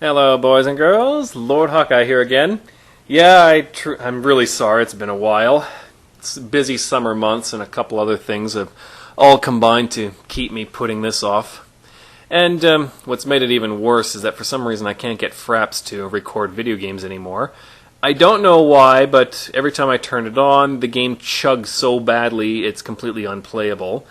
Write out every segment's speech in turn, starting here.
Hello, boys and girls. Lord Hawkeye here again. Yeah, I'm really sorry. It's been a while. It's busy summer months and a couple other things have all combined to keep me putting this off. And what's made it even worse is that for some reason I can't get Fraps to record video games anymore. I don't know why, but every time I turn it on, the game chugs so badly it's completely unplayable.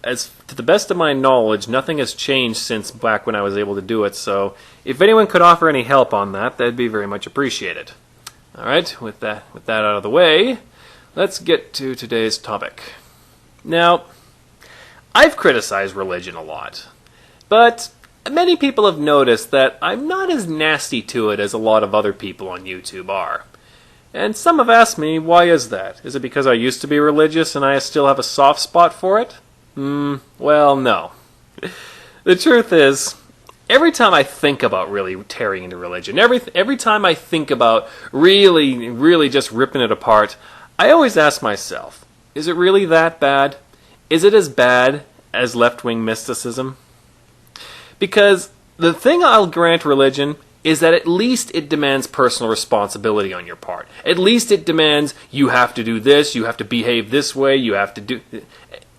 As to the best of my knowledge, nothing has changed since back when I was able to do it, so if anyone could offer any help on that, that'd be very much appreciated. Alright, with that out of the way, let's get to today's topic. Now, I've criticized religion a lot, but many people have noticed that I'm not as nasty to it as a lot of other people on YouTube are. And some have asked me, why is that? Is it because I used to be religious and I still have a soft spot for it? Well, no. The truth is, every time I think about really tearing into religion, every time I think about really just ripping it apart, I always ask myself, is it really that bad? Is it as bad as left-wing mysticism? Because the thing I'll grant religion is that at least it demands personal responsibility on your part. At least it demands you have to do this, you have to behave this way, you have to do...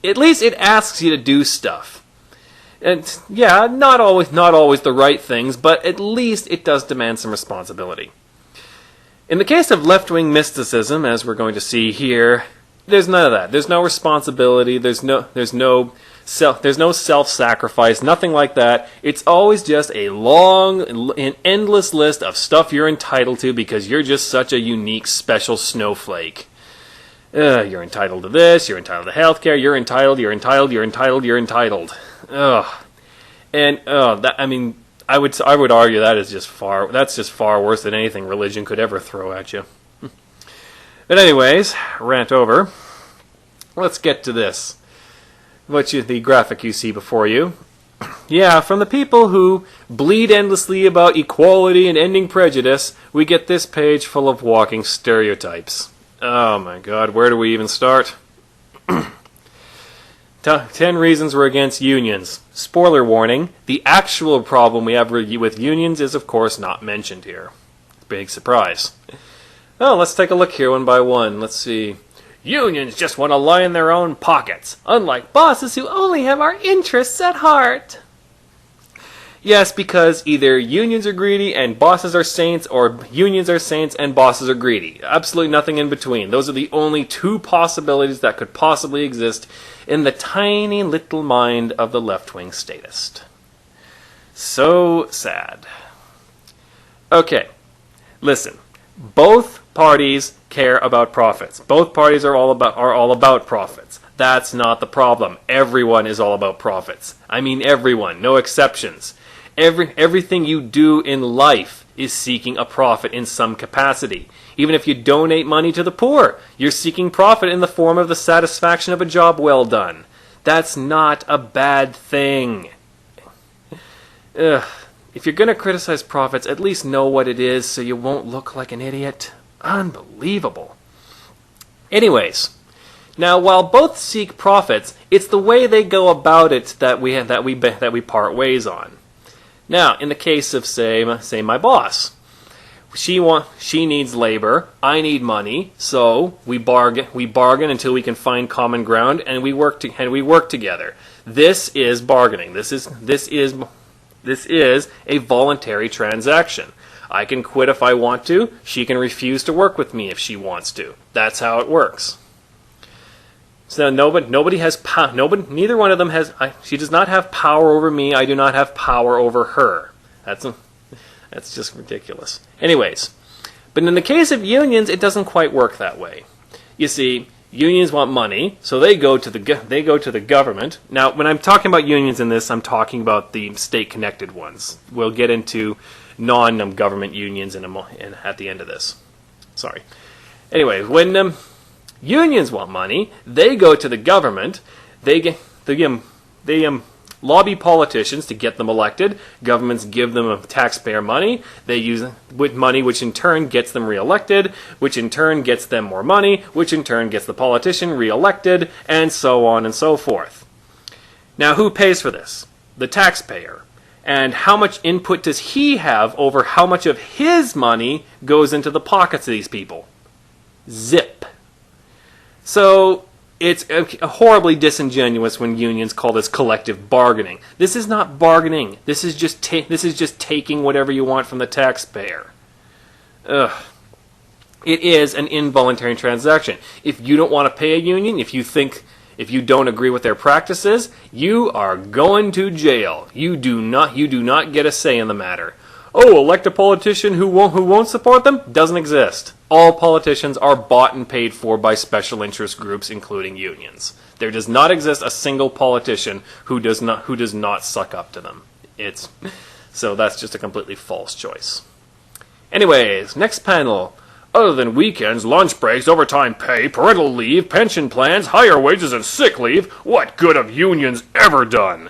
At least it asks you to do stuff. And yeah, not always the right things, but at least it does demand some responsibility. In the case of left-wing mysticism, as we're going to see here, there's none of that. There's no responsibility, there's no self-sacrifice, nothing like that. It's always just a long and endless list of stuff you're entitled to because you're just such a unique, special snowflake. You're entitled to this, you're entitled to healthcare, you're entitled. Ugh. And I would argue that's just far worse than anything religion could ever throw at you. But anyways, rant over. Let's get to this. The graphic you see before you. Yeah, from the people who bleed endlessly about equality and ending prejudice, we get this page full of walking stereotypes. Oh my god, where do we even start? 10 reasons we're against unions. Spoiler warning, the actual problem we have with unions is of course not mentioned here. Big surprise. Oh, let's take a look here one by one. Let's see. Unions just want to line their own pockets, unlike bosses who only have our interests at heart. Yes, because either unions are greedy and bosses are saints, or unions are saints and bosses are greedy. Absolutely nothing in between. Those are the only two possibilities that could possibly exist in the tiny little mind of the left-wing statist. So sad. Okay, listen. Both parties care about profits. Both parties are all about profits. That's not the problem. Everyone is all about profits. I mean everyone, no exceptions. Everything you do in life is seeking a profit in some capacity. Even if you donate money to the poor, you're seeking profit in the form of the satisfaction of a job well done. That's not a bad thing. If you're going to criticize profits, at least know what it is so you won't look like an idiot. Unbelievable. Anyways, now while both seek profits, it's the way they go about it that we part ways on. Now, in the case of say my boss, she needs labor, I need money, so we bargain until we can find common ground, and we work together. This is bargaining. This is a voluntary transaction. I can quit if I want to. She can refuse to work with me if she wants to. That's how it works. So nobody has power. Neither one of them has. She does not have power over me. I do not have power over her. That's just ridiculous. Anyways, but in the case of unions, it doesn't quite work that way. You see, unions want money, so they go to the government. Now, when I'm talking about unions in this, I'm talking about the state-connected ones. We'll get into non-government unions at the end of this. Sorry. Anyway, when unions want money, they go to the government. They lobby politicians to get them elected. Governments give them taxpayer money. They use money, which in turn gets them reelected, which in turn gets them more money, which in turn gets the politician reelected, and so on and so forth. Now, who pays for this? The taxpayer. And how much input does he have over how much of his money goes into the pockets of these people? Zip. So it's horribly disingenuous when unions call this collective bargaining. This is not bargaining. This is just taking whatever you want from the taxpayer. Ugh. It is an involuntary transaction. If you don't want to pay a union, if you don't agree with their practices, you are going to jail. You do not get a say in the matter. Oh, elect a politician who won't support them? Doesn't exist. All politicians are bought and paid for by special interest groups, including unions. There does not exist a single politician who does not suck up to them. So that's just a completely false choice. Anyways, next panel. Other than weekends, lunch breaks, overtime pay, parental leave, pension plans, higher wages, and sick leave, what good have unions ever done?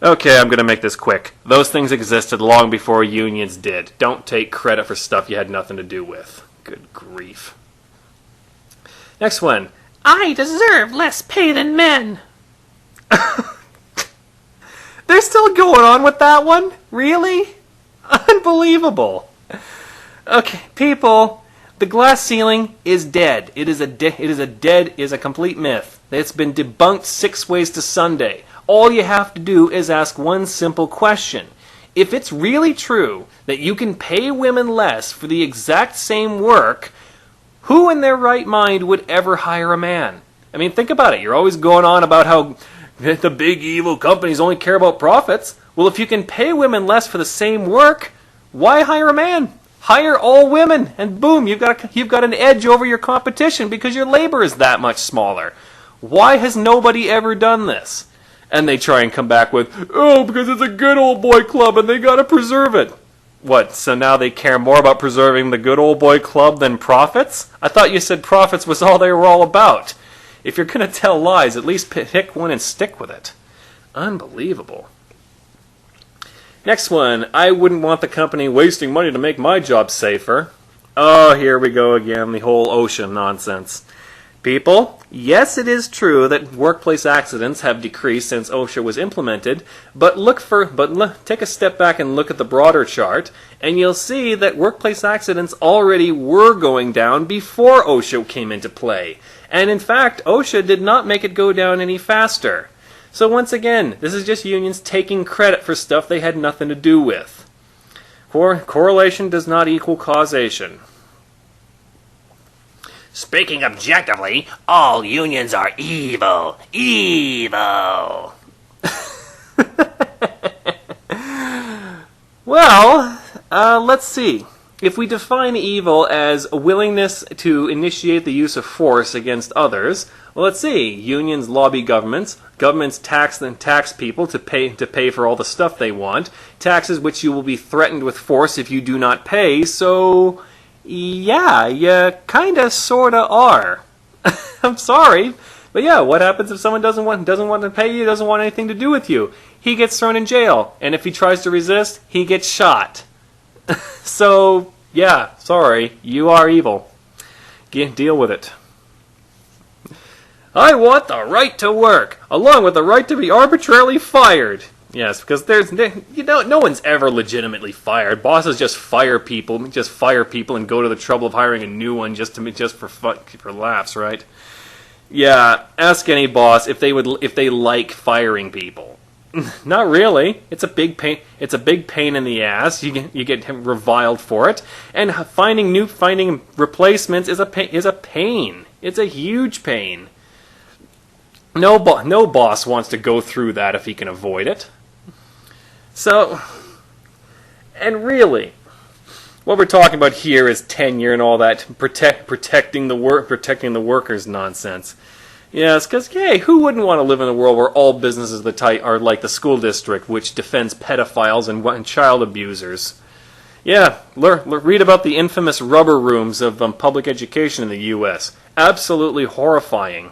Okay, I'm going to make this quick. Those things existed long before unions did. Don't take credit for stuff you had nothing to do with. Good grief. Next one. I deserve less pay than men. They're still going on with that one? Really? Unbelievable. Okay, people, the glass ceiling is dead. It is a complete myth. It's been debunked 6 ways to Sunday. All you have to do is ask one simple question. If it's really true that you can pay women less for the exact same work, who in their right mind would ever hire a man? I mean, think about it. You're always going on about how the big evil companies only care about profits. Well, if you can pay women less for the same work, why hire a man? Hire all women, and boom, you've got an edge over your competition because your labor is that much smaller. Why has nobody ever done this? And they try and come back with, oh, because it's a good old boy club and they gotta preserve it. What, so now they care more about preserving the good old boy club than profits? I thought you said profits was all they were all about. If you're gonna tell lies, at least pick one and stick with it. Unbelievable. Next one, I wouldn't want the company wasting money to make my job safer. Oh, here we go again, the whole OSHA nonsense. People, yes, it is true that workplace accidents have decreased since OSHA was implemented, but take a step back and look at the broader chart, and you'll see that workplace accidents already were going down before OSHA came into play. And in fact, OSHA did not make it go down any faster. So once again, this is just unions taking credit for stuff they had nothing to do with. Correlation does not equal causation. Speaking objectively, all unions are evil. Evil. Well, let's see. If we define evil as a willingness to initiate the use of force against others, well, let's see. Unions lobby governments. Governments tax people to pay for all the stuff they want. Taxes which you will be threatened with force if you do not pay. So, yeah, you kinda sorta are. I'm sorry, but yeah, what happens if someone doesn't want to pay you, doesn't want anything to do with you? He gets thrown in jail, and if he tries to resist, he gets shot. So, yeah, sorry, you are evil. Deal with it. I want the right to work, along with the right to be arbitrarily fired. Yes, because no one's ever legitimately fired. Bosses just fire people and go to the trouble of hiring a new one just for laughs, right? Yeah, ask any boss if they like firing people. Not really. It's a big pain. It's a big pain in the ass. You get reviled for it, and finding replacements is a pain. It's a huge pain. No boss wants to go through that if he can avoid it. So, and really, what we're talking about here is tenure and all that protecting the workers nonsense. Yes, because, hey, who wouldn't want to live in a world where all businesses are like the school district, which defends pedophiles and child abusers? Yeah, read about the infamous rubber rooms of public education in the U.S. Absolutely horrifying.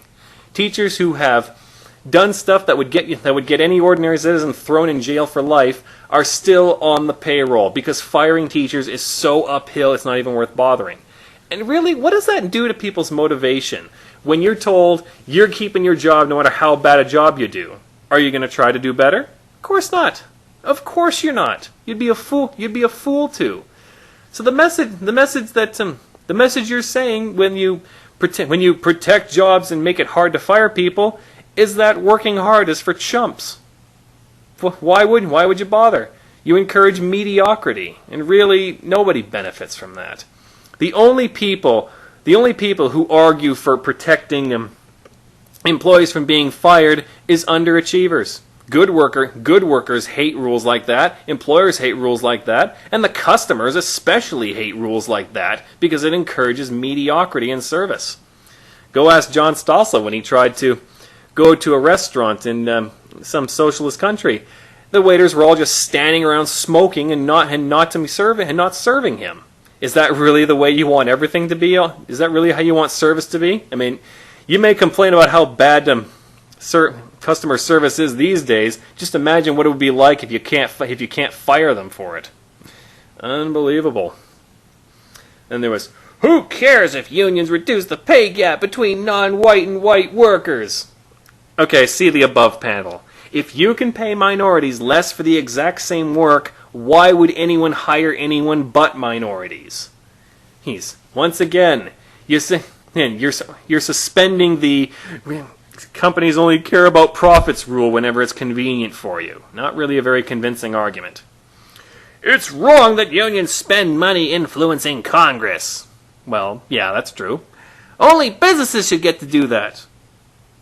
Teachers who have done stuff that would get any ordinary citizen thrown in jail for life are still on the payroll because firing teachers is so uphill it's not even worth bothering. And really, what does that do to people's motivation? When you're told you're keeping your job no matter how bad a job you do, are you going to try to do better? Of course not. Of course you're not. You'd be a fool. You'd be a fool to. So the message you're saying when you protect jobs and make it hard to fire people is that working hard is for chumps. Why would you bother? You encourage mediocrity, and really nobody benefits from that. The only people who argue for protecting employees from being fired is underachievers. Good workers hate rules like that, employers hate rules like that, and the customers especially hate rules like that because it encourages mediocrity in service. Go ask John Stossel when he tried to go to a restaurant in some socialist country. The waiters were all just standing around smoking and not serving him. Is that really the way you want everything to be? Is that really how you want service to be? I mean, you may complain about how bad customer service is these days. Just imagine what it would be like if you can't fire them for it. Unbelievable. And there was, who cares if unions reduce the pay gap between non-white and white workers? Okay, see the above panel. If you can pay minorities less for the exact same work, why would anyone hire anyone but minorities? Once again, you're suspending the companies only care about profits rule whenever it's convenient for you. Not really a very convincing argument. It's wrong that unions spend money influencing Congress. Well, yeah, that's true. Only businesses should get to do that.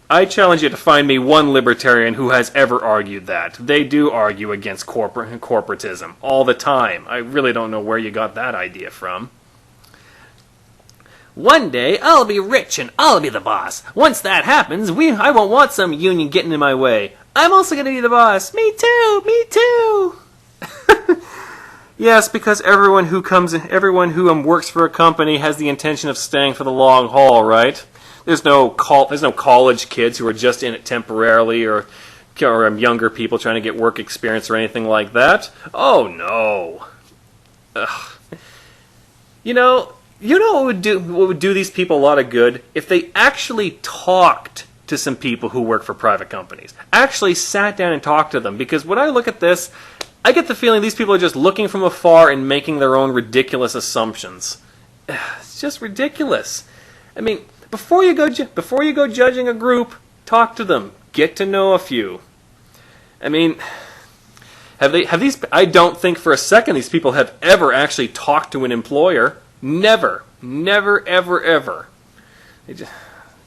I challenge you to find me one libertarian who has ever argued that. They do argue against corporatism all the time. I really don't know where you got that idea from. One day, I'll be rich and I'll be the boss. Once that happens, I won't want some union getting in my way. I'm also going to be the boss. Me too. Yes, because everyone who works for a company has the intention of staying for the long haul, right? There's no college kids who are just in it temporarily, or younger people trying to get work experience or anything like that. Oh no. Ugh. You know what would do these people a lot of good? If they actually talked to some people who work for private companies. Actually sat down and talked to them. Because when I look at this, I get the feeling these people are just looking from afar and making their own ridiculous assumptions. It's just ridiculous. I mean, before you go judging a group, talk to them. Get to know a few. I mean, I don't think for a second these people have ever actually talked to an employer. Never, ever. They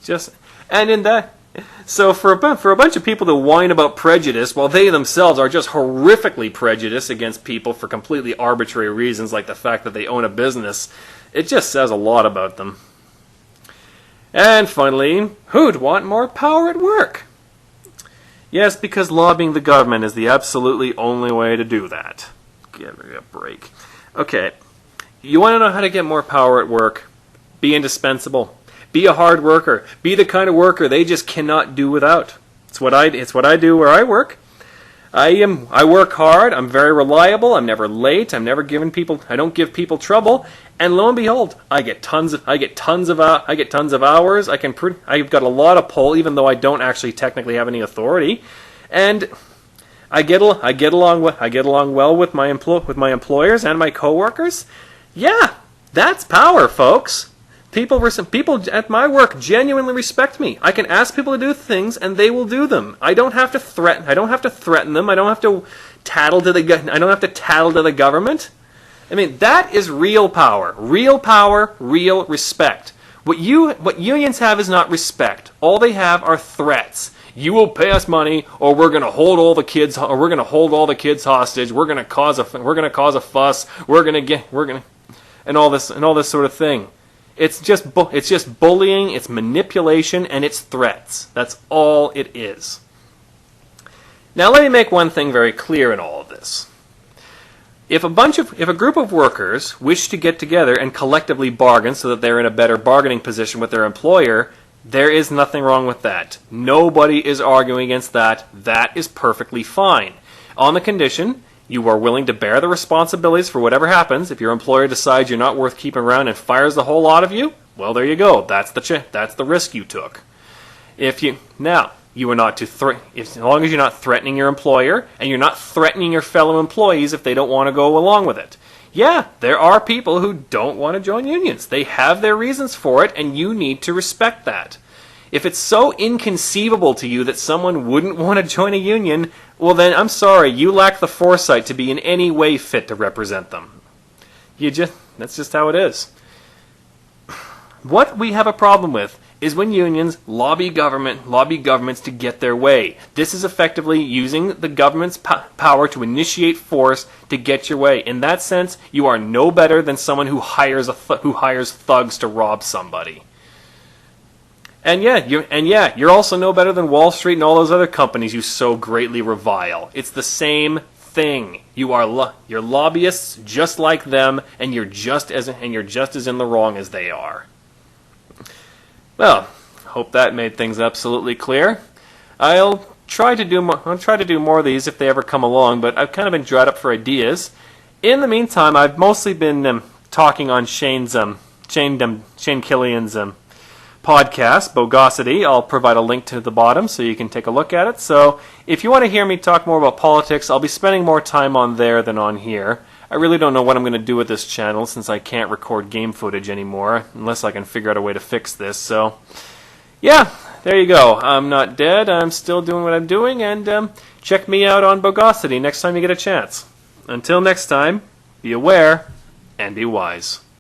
just and in that. So for a bunch of people to whine about prejudice while they themselves are just horrifically prejudiced against people for completely arbitrary reasons like the fact that they own a business, it just says a lot about them. And finally, who'd want more power at work? Yes, because lobbying the government is the absolutely only way to do that. Give me a break. Okay, you want to know how to get more power at work? Be indispensable. Be a hard worker. Be the kind of worker they just cannot do without. It's what I do where I work. I work hard. I'm very reliable. I'm never late. I don't give people trouble. And lo and behold, I get tons of hours. I've got a lot of pull, even though I don't actually technically have any authority. And I get along well with my employers and my coworkers. Yeah, that's power, folks. People at my work genuinely respect me. I can ask people to do things, and they will do them. I don't have to threaten them. I don't have to tattle to the government. I mean, that is real power. Real power, real respect. What unions have is not respect. All they have are threats. You will pay us money, or we're going to hold all the kids hostage. We're going to cause a fuss. And all this sort of thing. It's just bullying, it's manipulation, and it's threats. That's all it is. Now let me make one thing very clear in all of this. If a group of workers wish to get together and collectively bargain so that they're in a better bargaining position with their employer, there is nothing wrong with that. Nobody is arguing against that. That is perfectly fine. On the condition you are willing to bear the responsibilities for whatever happens. If your employer decides you're not worth keeping around and fires the whole lot of you, well, there you go. That's the risk you took. You You are not to as long as you're not threatening your employer and you're not threatening your fellow employees if they don't want to go along with it. Yeah, there are people who don't want to join unions. They have their reasons for it, and you need to respect that. If it's so inconceivable to you that someone wouldn't want to join a union, well then, I'm sorry, you lack the foresight to be in any way fit to represent them. That's just how it is. What we have a problem with is when unions lobby governments to get their way. This is effectively using the government's power to initiate force to get your way. In that sense, you are no better than someone who hires thugs to rob somebody. And you're also no better than Wall Street and all those other companies you so greatly revile. It's the same thing. You're lobbyists just like them, and you're just as in the wrong as they are. Well, hope that made things absolutely clear. I'll try to do more of these if they ever come along, but I've kind of been dried up for ideas. In the meantime, I've mostly been talking on Shane Killian's podcast, Bogosity. I'll provide a link to the bottom so you can take a look at it. So if you want to hear me talk more about politics, I'll be spending more time on there than on here. I really don't know what I'm going to do with this channel since I can't record game footage anymore, unless I can figure out a way to fix this. So, yeah, there you go. I'm not dead. I'm still doing what I'm doing, and check me out on Bogosity next time you get a chance. Until next time, be aware and be wise.